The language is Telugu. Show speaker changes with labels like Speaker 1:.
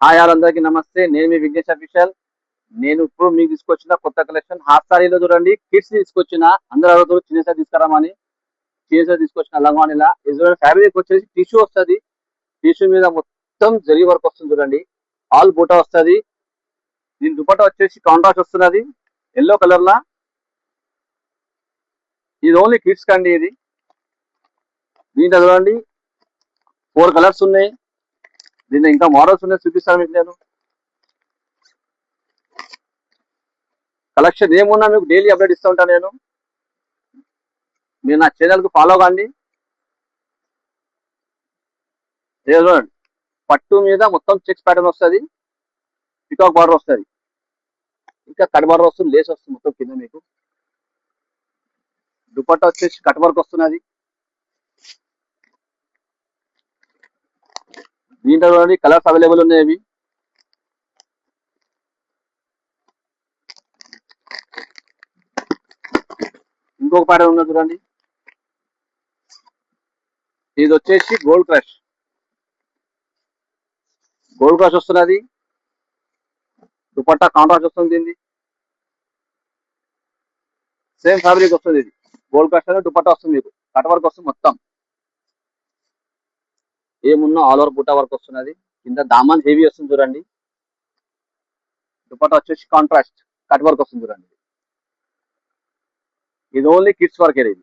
Speaker 1: హాయ్ అందరికీ నమస్తే. నేను మీ విఘ్నేష్ అఫీషియల్. నేను ఇప్పుడు మీకు తీసుకొచ్చిన కొత్త కలెక్షన్ హాఫ్ సారీలో చూడండి. కిడ్స్ తీసుకొచ్చిన అందరూ అడుగుతారు చిన్న సారీ తీసుకురామని. చిన్న సారీ తీసుకొచ్చిన లంగానీలా ఇది చూడండి. ఫ్యాబ్రిక్ వచ్చేసి టిష్యూ వస్తుంది. టిష్యూ మీద మొత్తం జరీ వర్క్ వస్తుంది చూడండి. ఆల్ బూటా వస్తుంది. దీని దుపట్టా వచ్చేసి కాంట్రాస్ట్ వస్తున్నది ఎల్లో కలర్ లా. ఇది ఓన్లీ కిడ్స్ కండి. ఇది దీంట్లో చూడండి 4 కలర్స్ ఉన్నాయి. దీంట్లో ఇంకా మోడల్స్ ఉన్నాయి, చూపిస్తాను మీకు నేను. కలెక్షన్ ఏమున్నా మీకు డైలీ అప్డేట్ ఇస్తూ ఉంటాను నేను. మీరు నా ఛానల్కి ఫాలో కాండి. చూడండి, పట్టు మీద మొత్తం చెక్స్ ప్యాటర్న్ వస్తుంది, పికాక్ బార్డర్ వస్తుంది, ఇంకా కట్ బార్డర్ వస్తుంది, లేస్ వస్తుంది మొత్తం కింద. మీకు దుపట్టా వచ్చేసి కట్ వర్క్ వస్తున్నది. దీంట్లో చూడండి కలర్స్ అవైలబుల్ ఉన్నాయి. ఇంకొక ప్యాటర్న్ ఉన్నది చూడండి. ఇది వచ్చేసి గోల్డ్ క్రష్ వస్తున్నది. దుపట్టా కాంట్రాస్ట్ వస్తుంది. దీన్ని సేమ్ ఫ్యాబ్రిక్ వస్తుంది. ఇది గోల్డ్ క్రష్ అనేది దుపట్టా వస్తుంది. మీకు కట్ వర్క్ వస్తుంది మొత్తం. ఏమున్నా ఆల్ ఓవర్ బుట్టా వర్క్ వస్తున్నది. కింద దామన్ హెవీ వస్తుంది చూడండి. దుపట్టా వచ్చేసి కాంట్రాస్ట్ కట్ వర్క్ వస్తుంది చూడండి. ఇది ఓన్లీ కిడ్స్ వర్క్. ఇది